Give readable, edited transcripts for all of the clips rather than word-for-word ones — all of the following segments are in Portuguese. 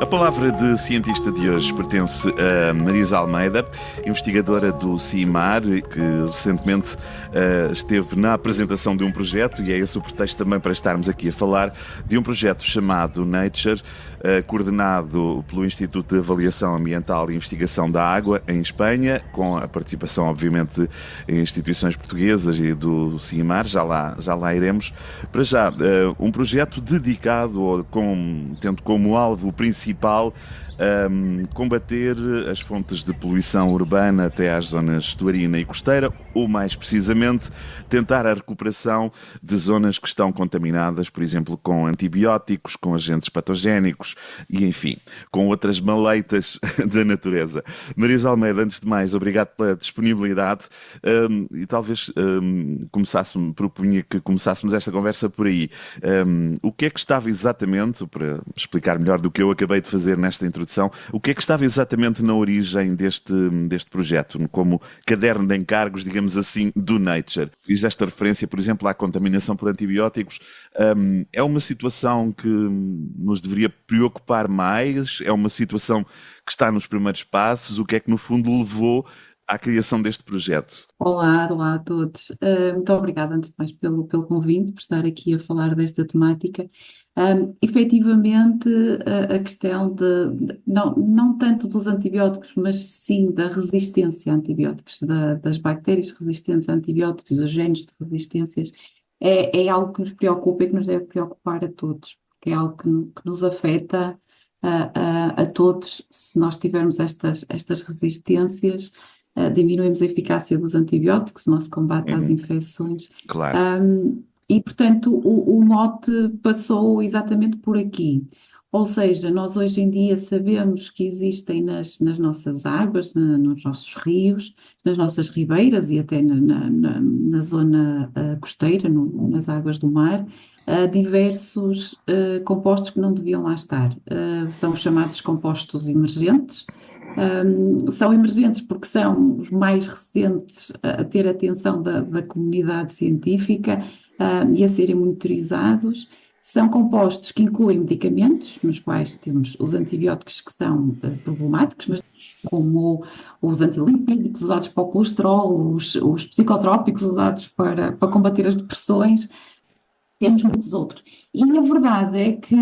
A palavra de cientista de hoje pertence a Marisa Almeida, investigadora do CIMAR, que recentemente esteve na apresentação de um projeto, e é esse o pretexto também para estarmos aqui a falar de um projeto chamado Nature, coordenado pelo Instituto de Avaliação Ambiental e Investigação da Água, em Espanha, com a participação, obviamente, de instituições portuguesas e do CIMAR. Já lá iremos. Para já, um projeto dedicado, tendo como alvo principal combater as fontes de poluição urbana até às zonas estuarina e costeira, ou mais precisamente tentar a recuperação de zonas que estão contaminadas, por exemplo, com antibióticos, com agentes patogénicos e, enfim, com outras maleitas da natureza. Marisa Almeida, antes de mais, obrigado pela disponibilidade e talvez propunha que começássemos esta conversa por aí. O que é que estava exatamente, para explicar melhor do que eu acabei de fazer nesta introdução, o que é que estava exatamente na origem deste projeto, como caderno de encargos, digamos assim, do Nature? Fiz esta referência, por exemplo, à contaminação por antibióticos. É uma situação que nos deveria preocupar mais? É uma situação que está nos primeiros passos? O que é que, no fundo, levou à criação deste projeto? Olá a todos. Muito obrigada, antes de mais, pelo convite, por estar aqui a falar desta temática. Efetivamente, a questão não tanto dos antibióticos, mas sim da resistência a antibióticos, das bactérias resistentes a antibióticos, os genes de resistências, é algo que nos preocupa e que nos deve preocupar a todos, porque é algo que nos afeta a todos. Se nós tivermos estas resistências, diminuímos a eficácia dos antibióticos, o nosso combate às infecções. Claro. E, portanto, o mote passou exatamente por aqui. Ou seja, nós hoje em dia sabemos que existem nas nossas águas, nos nossos rios, nas nossas ribeiras e até na zona costeira, nas águas do mar, diversos compostos que não deviam lá estar. São chamados compostos emergentes. São emergentes porque são os mais recentes a ter atenção da comunidade científica e a serem monitorizados. São compostos que incluem medicamentos, nos quais temos os antibióticos que são problemáticos, mas como os antilipídicos usados para o colesterol, os psicotrópicos usados para combater as depressões. Temos muitos outros. E a verdade é que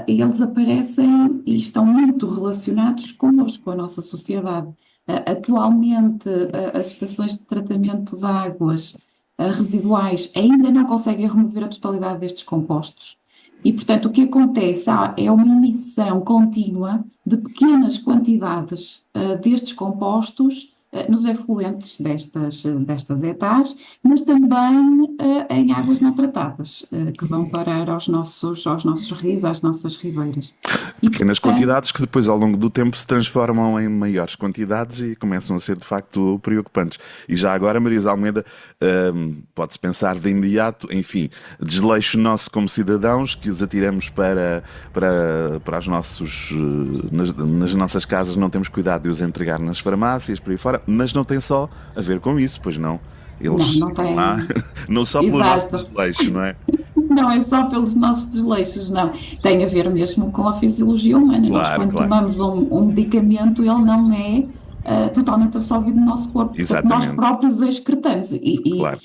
eles aparecem e estão muito relacionados connosco, com a nossa sociedade. Atualmente, as estações de tratamento de águas residuais ainda não conseguem remover a totalidade destes compostos. E, portanto, o que acontece é uma emissão contínua de pequenas quantidades destes compostos nos efluentes destas ETAs, mas também em águas não tratadas, que vão parar aos nossos rios, às nossas ribeiras. Pequenas quantidades que depois, ao longo do tempo, se transformam em maiores quantidades e começam a ser, de facto, preocupantes. E já agora, Marisa Almeida, pode-se pensar de imediato, enfim, desleixo nosso como cidadãos, que os atiramos para os nossos... nas nossas casas, não temos cuidado de os entregar nas farmácias, por aí fora, mas não tem só a ver com isso, pois não? Eles não tem. Lá, não só pelo nosso desleixo, não é? Não é só pelos nossos desleixos, não. Tem a ver mesmo com a fisiologia humana. Nós, quando tomamos um medicamento, ele não é totalmente absorvido no nosso corpo. Exatamente. Nós próprios excretamos. Claro.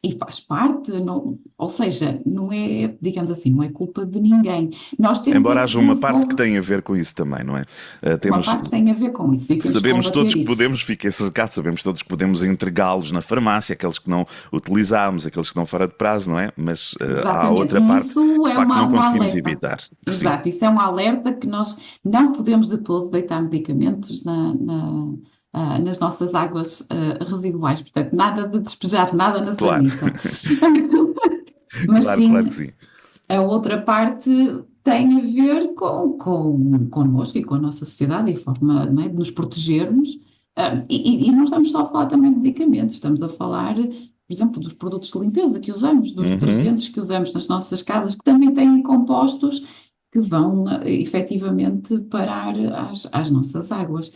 E faz parte, ou seja, não é, digamos assim, não é culpa de ninguém. Nós temos Embora haja uma parte que tem a ver com isso também, não é? Uma parte tem a ver com isso. Sabemos todos que podemos, fiquei cercado, sabemos todos que podemos entregá-los na farmácia, aqueles que não utilizamos, aqueles que estão fora de prazo, não é? Mas há outra parte que de facto não conseguimos evitar. Exato, Sim. Isso é um alerta que nós não podemos de todo deitar medicamentos nas nossas águas residuais, portanto, nada de despejar nada na sanita. Mas claro que sim. A outra parte tem a ver connosco e com a nossa sociedade e a forma, não é, de nos protegermos. E não estamos só a falar também de medicamentos, estamos a falar, por exemplo, dos produtos de limpeza que usamos, dos detergentes que usamos nas nossas casas, que também têm compostos que vão efetivamente parar às nossas águas.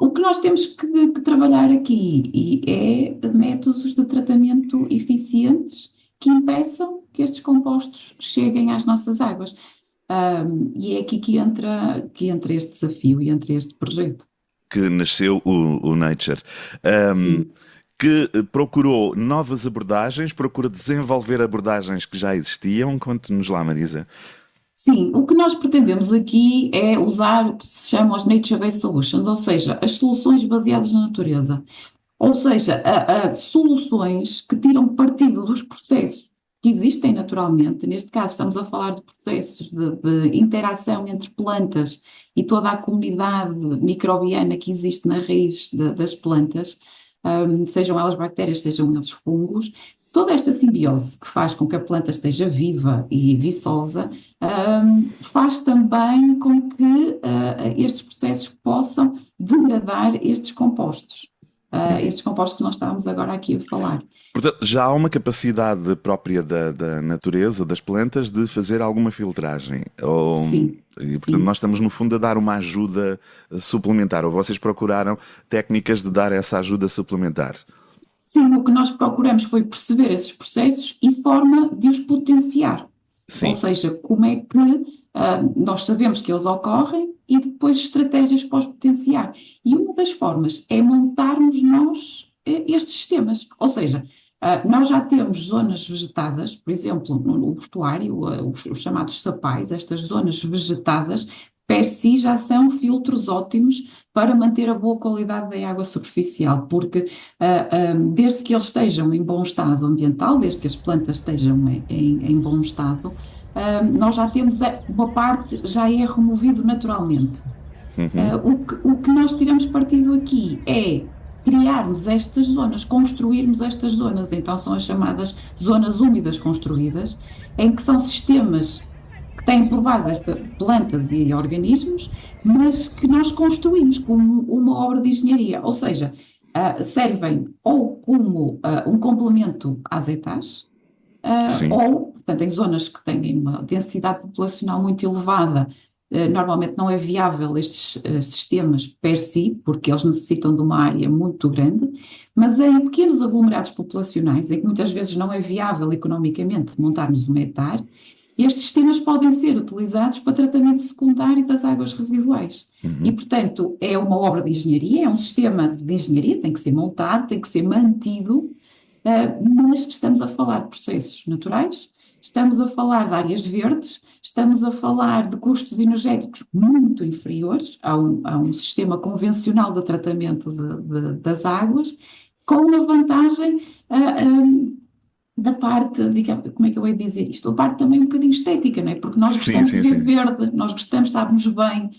O que nós temos que trabalhar aqui é métodos de tratamento eficientes que impeçam que estes compostos cheguem às nossas águas. E é aqui que entra este desafio e entra este projeto. Que nasceu o Nature. Ahm, Sim. que procurou novas abordagens, procura desenvolver abordagens que já existiam. Conte-nos lá, Marisa. Sim, o que nós pretendemos aqui é usar o que se chama os Nature-Based Solutions, ou seja, as soluções baseadas na natureza. Ou seja, soluções que tiram partido dos processos que existem naturalmente. Neste caso, estamos a falar de processos de interação entre plantas e toda a comunidade microbiana que existe na raiz das plantas, sejam elas bactérias, sejam eles fungos. Toda esta simbiose que faz com que a planta esteja viva e viçosa, faz também com que estes processos possam degradar estes compostos que nós estávamos agora aqui a falar. Portanto, já há uma capacidade própria da natureza, das plantas, de fazer alguma filtragem. Sim, E, portanto, sim. nós estamos, no fundo, a dar uma ajuda suplementar. Ou vocês procuraram técnicas de dar essa ajuda suplementar. Sim, o que nós procuramos foi perceber esses processos e forma de os potenciar. Ou Sim. seja, como é que nós sabemos que eles ocorrem e depois estratégias para os potenciar. E uma das formas é montarmos nós estes sistemas. Ou seja, nós já temos zonas vegetadas, por exemplo, no estuário, os chamados sapais, estas zonas vegetadas, per si já são filtros ótimos para manter a boa qualidade da água superficial, porque desde que eles estejam em bom estado ambiental, desde que as plantas estejam em bom estado, nós já temos uma parte, já é removido naturalmente. O que nós tiramos partido aqui é criarmos estas zonas, construirmos estas zonas, então são as chamadas zonas úmidas construídas, em que são sistemas que têm por base plantas e organismos, mas que nós construímos como uma obra de engenharia, ou seja, servem ou como um complemento às etas, Sim. ou, portanto, em zonas que têm uma densidade populacional muito elevada, normalmente não é viável estes sistemas per si, porque eles necessitam de uma área muito grande, mas em pequenos aglomerados populacionais, em que muitas vezes não é viável economicamente montarmos uma hectare, estes sistemas podem ser utilizados para tratamento secundário das águas residuais. E, portanto, é uma obra de engenharia, é um sistema de engenharia, tem que ser montado, tem que ser mantido, mas estamos a falar de processos naturais, estamos a falar de áreas verdes, estamos a falar de custos energéticos muito inferiores a um sistema convencional de tratamento das águas, com a vantagem da parte, digamos, como é que eu ia dizer isto? A parte também um bocadinho estética, não é? Porque nós Sim, gostamos de sim, ver sim. verde, nós gostamos, sabe-nos bem.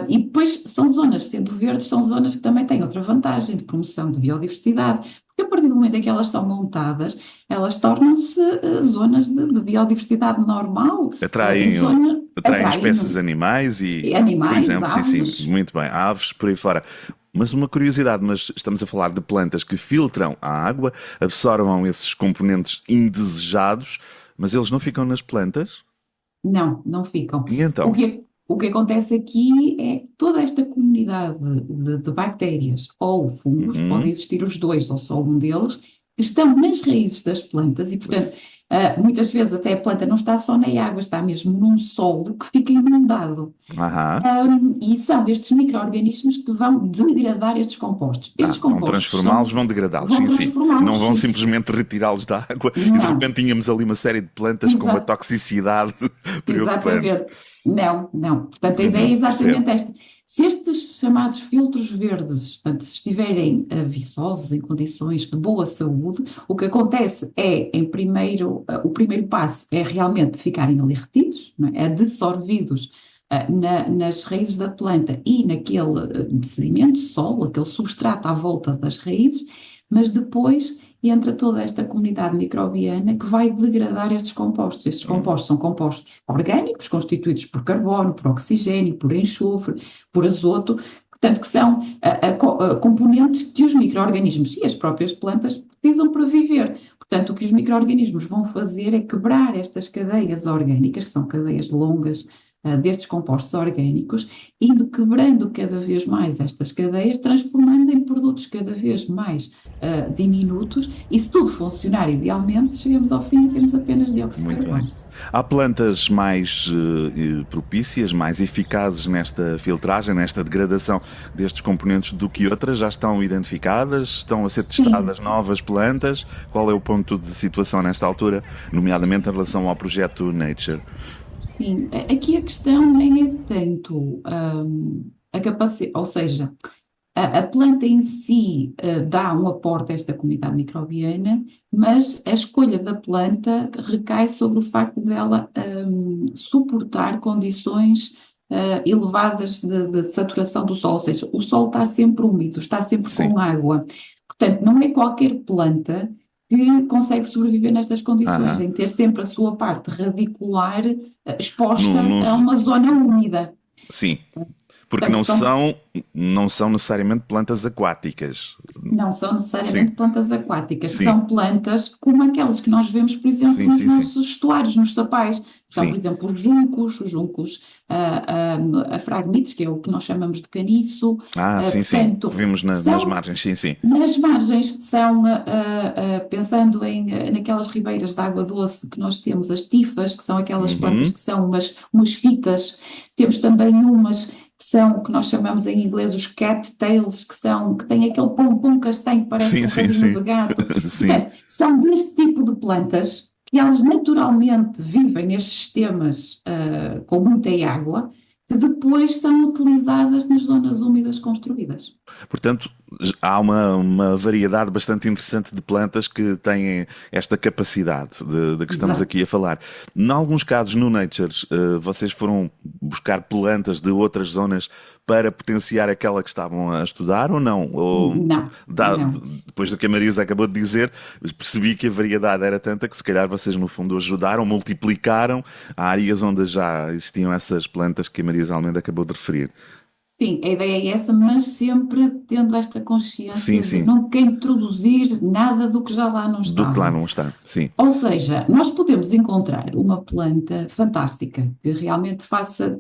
E depois são zonas, sendo verdes, são zonas que também têm outra vantagem de promoção de biodiversidade, porque a partir do momento em que elas são montadas, elas tornam-se zonas de biodiversidade normal, e Atraem, zonas atraem espécies atraem animais e, por animais, exemplo, sim, sim, aves. muito bem, aves por aí fora. Mas uma curiosidade, mas estamos a falar de plantas que filtram a água, absorvam esses componentes indesejados, mas eles não ficam nas plantas? Não, não ficam. E O então? que, o que acontece aqui é que toda esta comunidade de bactérias ou fungos, podem Uhum. existir os dois ou só um deles, estão nas raízes das plantas e, portanto, muitas vezes até a planta não está só na água, está mesmo num solo que fica inundado. Aham. E são estes micro-organismos que vão degradar estes compostos. Estes Vão compostos transformá-los, vão degradá-los, vão sim, sim. Não transformá-los, vão sim. simplesmente retirá-los da água e de Não, repente tínhamos ali uma série de plantas com uma exato. toxicidade preocupante. Exatamente. Não, não. Portanto, a ideia é Percebo. exatamente esta. Se estes chamados filtros verdes, portanto, se estiverem viçosos, em condições de boa saúde, o que acontece é, o primeiro passo é realmente ficarem ali retidos, não é? Adsorvidos nas raízes da planta e naquele sedimento, solo, aquele substrato à volta das raízes, mas depois entra toda esta comunidade microbiana que vai degradar estes compostos. Estes compostos são compostos orgânicos, constituídos por carbono, por oxigênio, por enxofre, por azoto, portanto, que são componentes que os micro-organismos e as próprias plantas precisam para viver. Portanto, o que os micro-organismos vão fazer é quebrar estas cadeias orgânicas, que são cadeias longas, destes compostos orgânicos, indo quebrando cada vez mais estas cadeias, transformando pegando em produtos cada vez mais diminutos, e se tudo funcionar idealmente, chegamos ao fim e temos apenas dióxido de Muito bem. carbono. Há plantas mais propícias, mais eficazes nesta filtragem, nesta degradação destes componentes do que outras? Já estão identificadas? Estão a ser Sim, testadas novas plantas? Qual é o ponto de situação nesta altura, nomeadamente em relação ao projeto Nature? sim. Aqui a questão nem é tanto a capacidade, ou seja, a planta em si dá um aporte a esta comunidade microbiana, mas a escolha da planta recai sobre o facto dela suportar condições elevadas de saturação do solo, ou seja, o solo está sempre úmido, está sempre Sim. com água. Portanto, não é qualquer planta que consegue sobreviver nestas condições, Aham. em ter sempre a sua parte radicular Num, exposta num- a uma zona úmida. sim. Porque Portanto, não são necessariamente plantas aquáticas. não são Sim. necessariamente plantas aquáticas, Sim. são plantas como aquelas que nós vemos, por exemplo, Sim, nos sim, sim. nossos estuários, nos sapais. São, por Sim. exemplo, os juncos a fragmites, que é o que nós chamamos de caniço. Sim, sim. Que Portanto, vimos nas são margens. Sim, sim. nas margens, pensando naquelas ribeiras de água doce que nós temos, as tifas, que são aquelas plantas Uhum. que são umas fitas, temos também umas que são o que nós chamamos em inglês os cattails, que têm aquele pompom castanho que parece Sim, um sim, rabinho sim. de gato. Sim. Portanto, são deste tipo de plantas que elas naturalmente vivem nestes sistemas com muita água, que depois são utilizadas nas zonas úmidas construídas. Portanto, há uma variedade bastante interessante de plantas que têm esta capacidade de que estamos Exato. aqui a falar. Em alguns casos, no Natures, vocês foram buscar plantas de outras zonas para potenciar aquela que estavam a estudar ou não? Ou, Não, não. depois do que a Marisa acabou de dizer, percebi que a variedade era tanta que se calhar vocês no fundo ajudaram, multiplicaram áreas onde já existiam essas plantas que a Marisa Almeida acabou de referir. Sim, a ideia é essa, mas sempre tendo esta Sim, consciência de sim. nunca introduzir nada do que já lá não Do que lá estava. não está. Sim. Ou seja, nós podemos encontrar uma planta fantástica, que realmente faça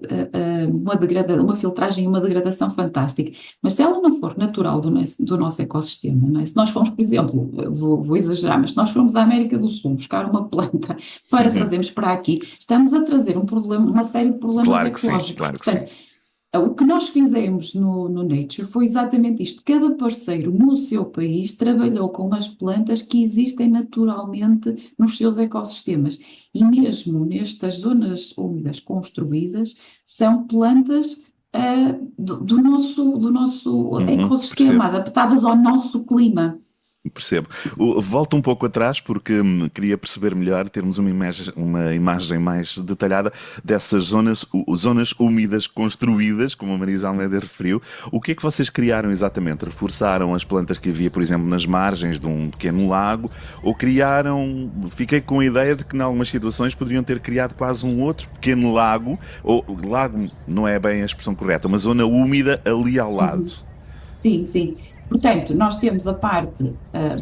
uma filtragem e uma degradação fantástica, mas se ela não for natural do nosso ecossistema, não é? Se nós formos, por exemplo, vou exagerar, mas se nós formos à América do Sul buscar uma planta para trazermos para aqui, estamos a trazer um problema, uma série de problemas Claro que sim, ecológicos. claro que sim. Portanto, o que nós fizemos no Nature foi exatamente isto. Cada parceiro no seu país trabalhou com as plantas que existem naturalmente nos seus ecossistemas. E mesmo nestas zonas úmidas construídas, são plantas do nosso ecossistema, Percebo. adaptadas ao nosso clima. Percebo. Volto um pouco atrás porque queria perceber melhor, termos uma imagem mais detalhada dessas zonas úmidas construídas, como a Marisa Almeida referiu. O que é que vocês criaram exatamente? Reforçaram as plantas que havia, por exemplo, nas margens de um pequeno lago? Ou fiquei com a ideia de que em algumas situações poderiam ter criado quase um outro pequeno lago, ou lago não é bem a expressão correta, uma zona úmida ali ao lado. Uhum. Sim, sim. Portanto, nós temos a parte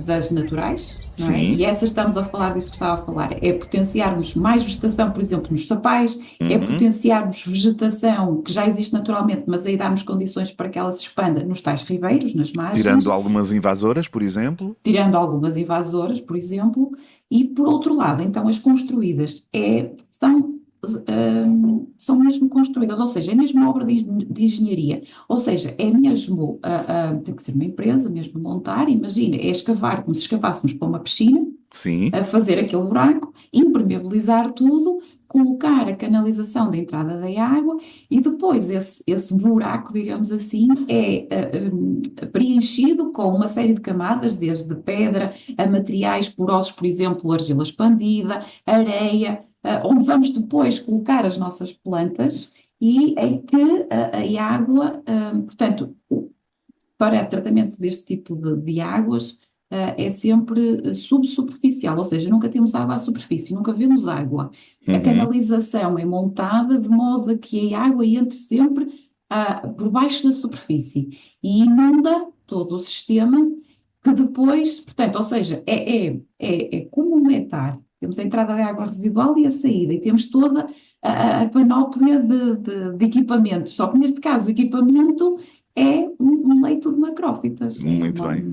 das naturais, não é? Sim. E essa estamos a falar disso que estava a falar, é potenciarmos mais vegetação, por exemplo, nos sapais, é Uhum. potenciarmos vegetação que já existe naturalmente, mas aí darmos condições para que ela se expanda nos tais ribeiros, nas Tirando margens, algumas invasoras, por exemplo. tirando algumas invasoras, por exemplo, e por outro lado, então as construídas são mesmo construídas, ou seja, é mesmo obra de engenharia, ou seja, é mesmo, tem que ser uma empresa mesmo montar, imagina, é escavar como se escavássemos para uma piscina, Sim. a fazer aquele buraco, impermeabilizar tudo, colocar a canalização da entrada da água e depois esse buraco, digamos assim, é preenchido com uma série de camadas, desde pedra a materiais porosos, por exemplo, argila expandida, areia, onde vamos depois colocar as nossas plantas e em que a água, portanto, para tratamento deste tipo de águas, é sempre subsuperficial, ou seja, nunca temos água à superfície, nunca vemos água. A Uhum. canalização é montada de modo a que a água entre sempre por baixo da superfície e inunda todo o sistema, que depois, portanto, ou seja, é como um hectare. Temos a entrada de água residual e a saída, e temos toda a panóplia de equipamentos. Só que neste caso, o equipamento é um leito de macrófitas, é Muito bem.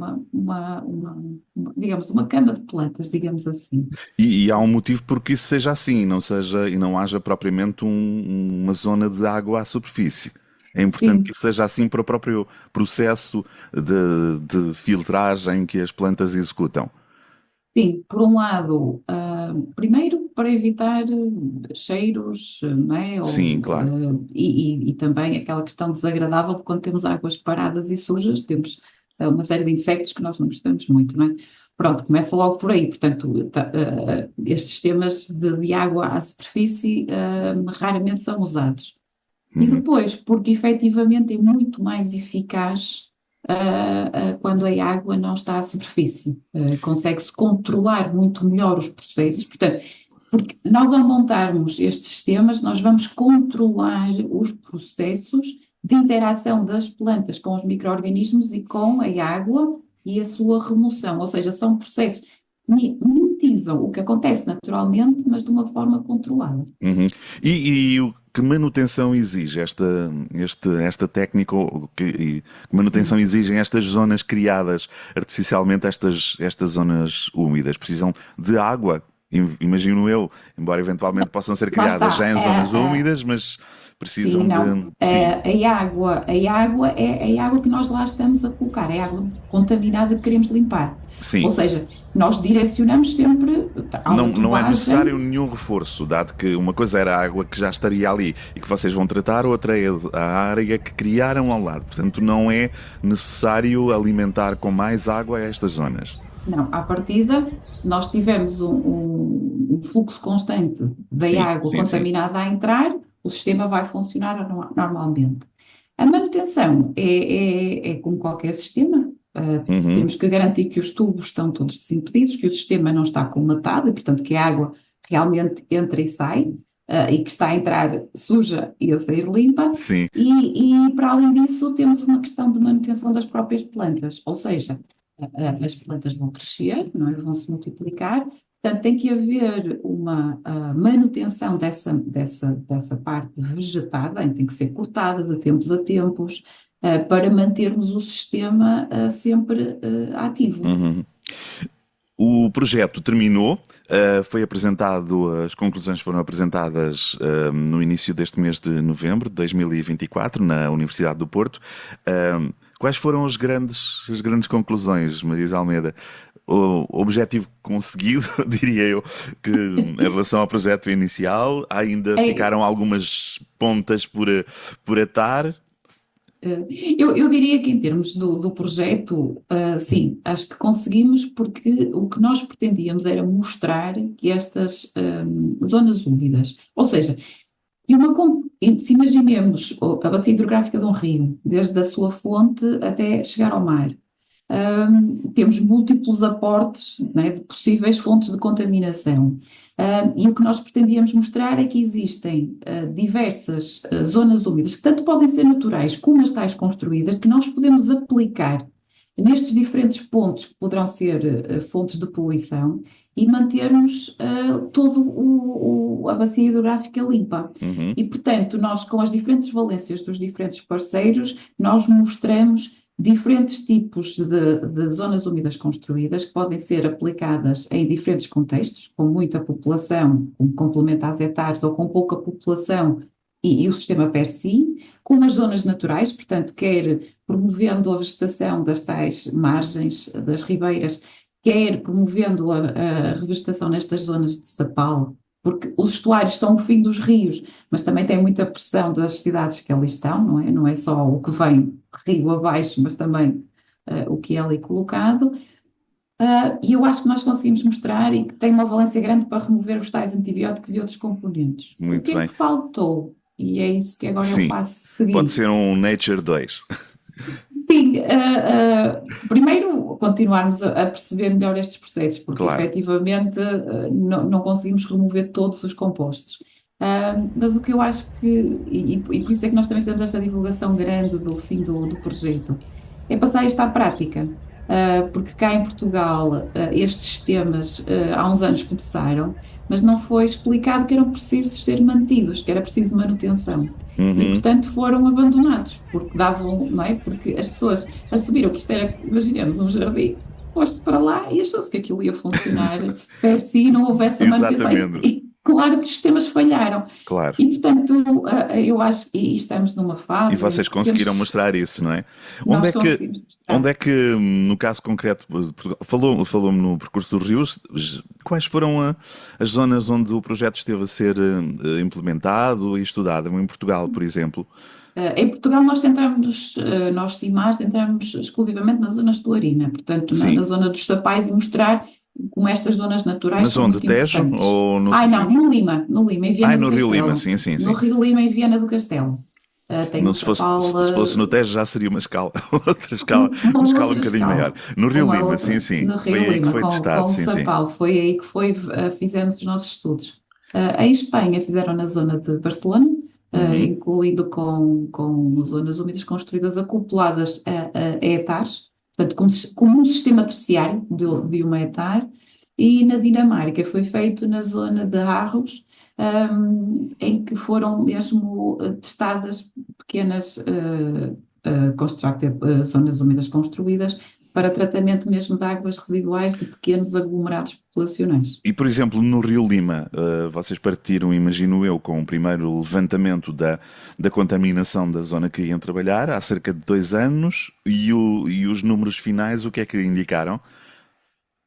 digamos, uma cama de plantas, digamos assim. E há um motivo porque isso seja assim, não seja e não haja propriamente uma zona de água à superfície. É importante que Sim, isso seja assim para o próprio processo de filtragem que as plantas executam. sim, por um lado, primeiro para evitar cheiros, não é? Sim, claro. E também aquela questão desagradável de quando temos águas paradas e sujas, temos uma série de insectos que nós não gostamos muito, não é? Pronto, começa logo por aí. Portanto, estes sistemas de água à superfície, raramente são usados. E Uhum, depois, porque efetivamente é muito mais eficaz quando a água não está à superfície. Consegue-se controlar muito melhor os processos. Portanto, porque nós ao montarmos estes sistemas, nós vamos controlar os processos de interação das plantas com os micro-organismos e com a água e a sua remoção. Ou seja, são processos que mimetizam o que acontece naturalmente, mas de uma forma controlada. uhum. E que manutenção exige esta técnica? Que manutenção exigem estas zonas criadas artificialmente, estas zonas úmidas? Precisam de água, imagino eu, embora eventualmente possam ser Lá criadas está. já em zonas úmidas, mas Sim, precisam de. não. Sim, A água é a água que nós lá estamos a colocar, é a água contaminada que queremos limpar. Ou sim. seja, nós direcionamos sempre a Não, uma não é necessário tubagem. nenhum reforço, dado que uma coisa era a água que já estaria ali e que vocês vão tratar, outra é a área que criaram ao lado. Portanto, não é necessário alimentar com mais água estas zonas. Não, à partida, se nós tivermos um fluxo constante da Sim, água sim, sim. contaminada a entrar, o sistema vai funcionar normalmente. A manutenção é como qualquer sistema. Uhum, Temos que garantir que os tubos estão todos desimpedidos, que o sistema não está colmatado e, portanto, que a água realmente entra e sai, e que está a entrar suja e a sair limpa. sim. E, para além disso, temos uma questão de manutenção das próprias plantas, ou seja, as plantas vão crescer, não é? Vão se multiplicar. Portanto, tem que haver uma manutenção dessa parte vegetada, tem que ser cortada de tempos a tempos, para mantermos o sistema sempre ativo. Uhum. O projeto terminou, foi apresentado, as conclusões foram apresentadas no início deste mês de novembro de 2024, na Universidade do Porto. Quais foram as grandes conclusões, Marisa Almeida? O objetivo conseguido, diria eu, que em relação ao projeto inicial, ainda É, ficaram algumas pontas por atar. eu diria que em termos do projeto, sim, acho que conseguimos, porque o que nós pretendíamos era mostrar que estas zonas úmidas, ou seja, se imaginemos a bacia hidrográfica de um rio, desde a sua fonte até chegar ao mar, temos múltiplos aportes, né, de possíveis fontes de contaminação. E o que nós pretendíamos mostrar é que existem diversas zonas úmidas, que tanto podem ser naturais como as tais construídas, que nós podemos aplicar nestes diferentes pontos que poderão ser fontes de poluição e mantermos toda a bacia hidrográfica limpa. Uhum, E, portanto, nós, com as diferentes valências dos diferentes parceiros, nós mostramos diferentes tipos de zonas úmidas construídas que podem ser aplicadas em diferentes contextos, com muita população, como complemento às hectares, ou com pouca população e o sistema per si, com as zonas naturais, portanto, quer promovendo a vegetação das tais margens das ribeiras, quer promovendo a revegetação nestas zonas de sapal, porque os estuários são o fim dos rios, mas também tem muita pressão das cidades que ali estão, não é? Não é só o que vem rio abaixo, mas também o que é ali colocado. E eu acho que nós conseguimos mostrar e que tem uma valência grande para remover os tais antibióticos e outros componentes. O muito que é que bem. faltou? E é isso que agora é o Sim, passo pode seguinte. ser um Nature 2. Sim, primeiro continuarmos a perceber melhor estes processos, porque Claro. efetivamente não conseguimos remover todos os compostos. Mas o que eu acho que, e por isso é que nós também fizemos esta divulgação grande do fim do projeto, é passar isto à prática. porque cá em Portugal estes sistemas há uns anos começaram, mas não foi explicado que eram precisos ser mantidos, que era preciso manutenção. E, Uhum. portanto, foram abandonados, porque davam, não é? Porque as pessoas assumiram que isto era, imaginemos, um jardim, posto para lá e achou-se que aquilo ia funcionar per si, não houvesse a manutenção. Exatamente, E claro que os sistemas falharam. claro. E, portanto, eu acho que estamos numa E fase em vocês que conseguiram temos, mostrar isso, não é? Onde nós é que, conseguimos onde mostrar. é que, no caso concreto, falou-me no percurso dos rios, quais foram as zonas onde o projeto esteve a ser implementado e estudado? Em Portugal, por exemplo. Em Portugal nós centramos, nós CIMAR, centramos exclusivamente na zona estuarina, portanto na Sim. zona dos Sapais e mostrar como estas zonas naturais Mas são onde? muito Tejo importantes. ou Ai noutros não, rios? no Lima, em Ai, Viana do no Rio Lima, Castelo. sim, sim, No sim. Rio Lima, em Viana do Castelo. Tem Não, um Sapal, se fosse no Tejo já seria uma escala, outra escala, uma uma escala um outra bocadinho maior. escala, No Rio uma Lima, sim, outra, sim. no Foi Rio aí que Lima, foi com testado, o sim, sim. Sapal. Foi aí que fizemos os nossos estudos. Em Espanha fizeram na zona de Barcelona, Uhum. incluindo com zonas úmidas construídas acopladas a hectares, portanto, como um sistema terciário de uma hectare. E na Dinamarca foi feito na zona de Arros, em que foram mesmo testadas pequenas zonas úmidas construídas para tratamento mesmo de águas residuais de pequenos aglomerados populacionais. E, por exemplo, no Rio Lima, vocês partiram, imagino eu, com o primeiro levantamento da contaminação da zona que iam trabalhar, há cerca de 2 anos, e os números finais, o que é que indicaram?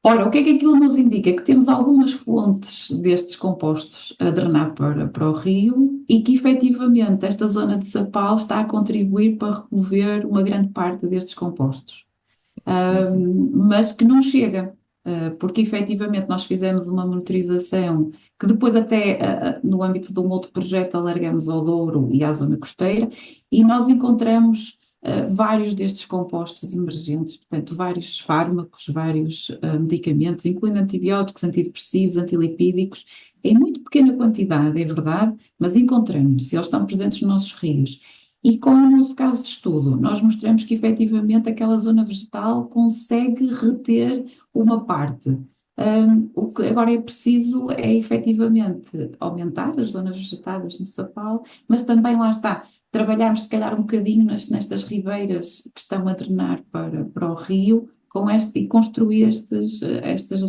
Ora, o que é que aquilo nos indica? Que temos algumas fontes destes compostos a drenar para o rio e que efetivamente esta zona de Sapal está a contribuir para remover uma grande parte destes compostos. Uhum. Mas que não chega, porque efetivamente nós fizemos uma monitorização que depois até no âmbito de um outro projeto alargamos ao Douro e à zona costeira e nós encontramos vários destes compostos emergentes, portanto vários fármacos, vários medicamentos, incluindo antibióticos, antidepressivos, antilipídicos, em muito pequena quantidade, é verdade, mas encontramos, e eles estão presentes nos nossos rios. E com o nosso caso de estudo, nós mostramos que efetivamente aquela zona vegetal consegue reter uma parte. O que agora é preciso é efetivamente aumentar as zonas vegetadas no Sapal, mas também lá está, trabalharmos se calhar um bocadinho nestas ribeiras que estão a drenar para o rio e construir Sim, sim, estas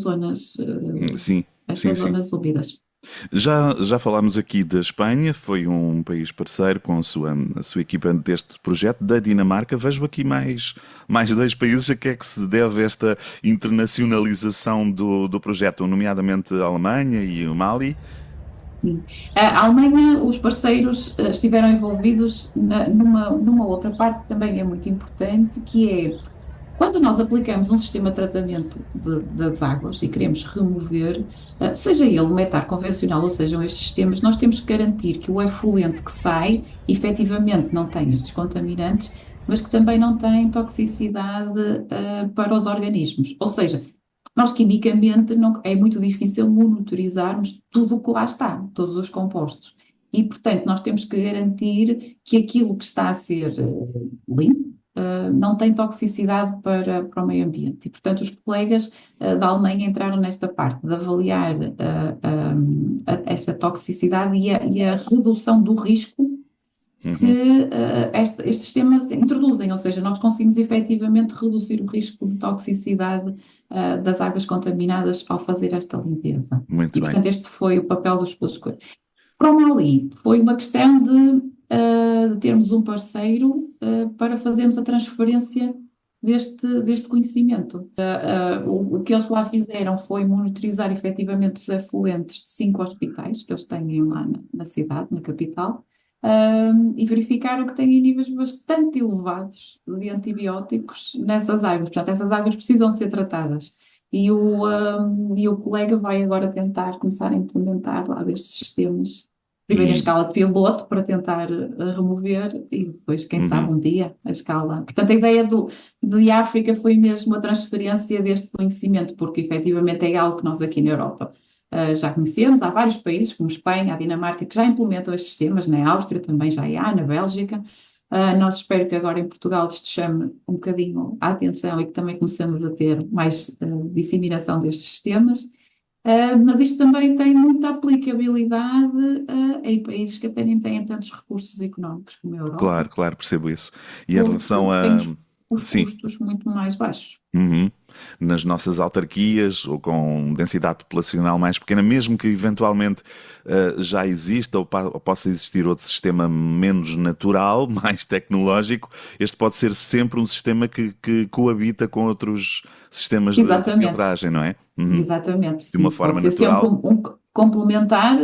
sim. zonas úmidas. Já falámos aqui da Espanha, foi um país parceiro com a sua equipa deste projeto, da Dinamarca. Vejo aqui mais 2 países a que é que se deve esta internacionalização do projeto, nomeadamente a Alemanha e o Mali. Sim. A Alemanha, os parceiros estiveram envolvidos numa outra parte que também é muito importante, que é quando nós aplicamos um sistema de tratamento das águas e queremos remover, seja ele metar convencional ou sejam estes sistemas, nós temos que garantir que o efluente que sai efetivamente não tem estes contaminantes, mas que também não tem toxicidade para os organismos. Ou seja, nós quimicamente é muito difícil monitorizarmos tudo o que lá está, todos os compostos. E, portanto, nós temos que garantir que aquilo que está a ser limpo não tem toxicidade para o meio ambiente. E, portanto, os colegas da Alemanha entraram nesta parte de avaliar esta toxicidade e a redução do risco que Uhum. estes sistemas introduzem, ou seja, nós conseguimos efetivamente reduzir o risco de toxicidade das águas contaminadas ao fazer esta limpeza. Muito E, bem. portanto, este foi o papel dos colegas. Para o Mali, foi uma questão de termos um parceiro para fazermos a transferência deste conhecimento. O que eles lá fizeram foi monitorizar efetivamente os efluentes de 5 hospitais que eles têm lá na cidade, na capital, e verificaram que têm níveis bastante elevados de antibióticos nessas águas. Portanto, essas águas precisam ser tratadas. E o colega vai agora tentar começar a implementar lá destes sistemas, primeiro em E, escala piloto, para tentar remover, e depois, quem sabe, uhum. um dia, a escala. Portanto, a ideia de África foi mesmo a transferência deste conhecimento, porque efetivamente é algo que nós aqui na Europa já conhecemos. Há vários países, como Espanha, a Dinamarca, que já implementam estes sistemas, na Áustria também já há, na Bélgica. Nós espero que agora em Portugal isto chame um bocadinho a atenção e que também comecemos a ter mais disseminação destes sistemas. Mas isto também tem muita aplicabilidade em países que até nem têm tantos recursos económicos como a Europa, Claro, claro, percebo isso. E em porque relação têm a. os Sim. custos muito mais baixos. Uhum. Nas nossas autarquias ou com densidade populacional mais pequena, mesmo que eventualmente já exista ou possa existir outro sistema menos natural, mais tecnológico, este pode ser sempre um sistema que coabita com outros sistemas de Exatamente. filtragem, não é? Uhum. Exatamente, De uma sim. Pode forma ser sempre natural. um complementar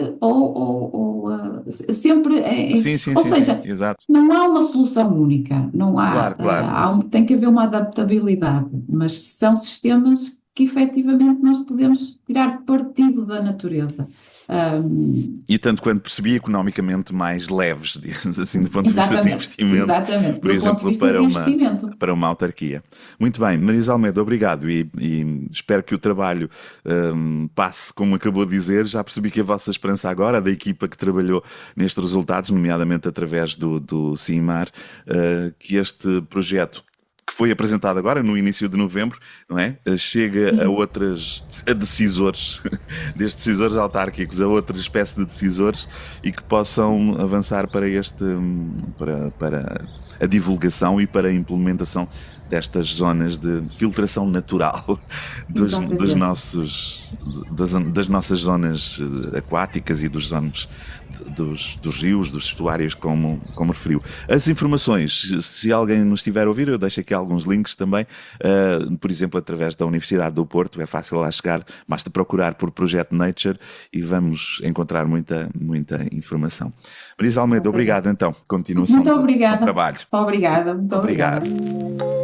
sempre. Sim, sim, Ou sim, sim, seja, exato. não há uma solução única, não há, Claro, claro. tem que haver uma adaptabilidade, mas são sistemas que efetivamente nós podemos tirar partido da natureza. Ahm, E tanto quanto percebi, economicamente mais leves, digamos assim, do ponto de vista de exatamente, investimento, exatamente, por do ponto de exemplo, vista de investimento. para uma autarquia. Muito bem, Marisa Almeida, obrigado e espero que o trabalho passe como acabou de dizer. Já percebi que a vossa esperança agora, da equipa que trabalhou nestes resultados, nomeadamente através do CIMAR, que este projeto que foi apresentado agora no início de novembro, não é? Chega a Sim, a decisores, desde decisores autárquicos a outra espécie de decisores e que possam avançar para para a divulgação e para a implementação destas zonas de filtração natural dos exatamente. das nossas zonas aquáticas e dos rios, dos estuários, como referiu. As informações, se alguém nos estiver a ouvir, eu deixo aqui alguns links também, por exemplo, através da Universidade do Porto, é fácil lá chegar, basta procurar por Projeto Nature e vamos encontrar muita informação. Marisa Almeida, Exatamente. obrigado então. Continuação Muito do bom obrigada. trabalho. Obrigada, muito obrigada. Obrigado.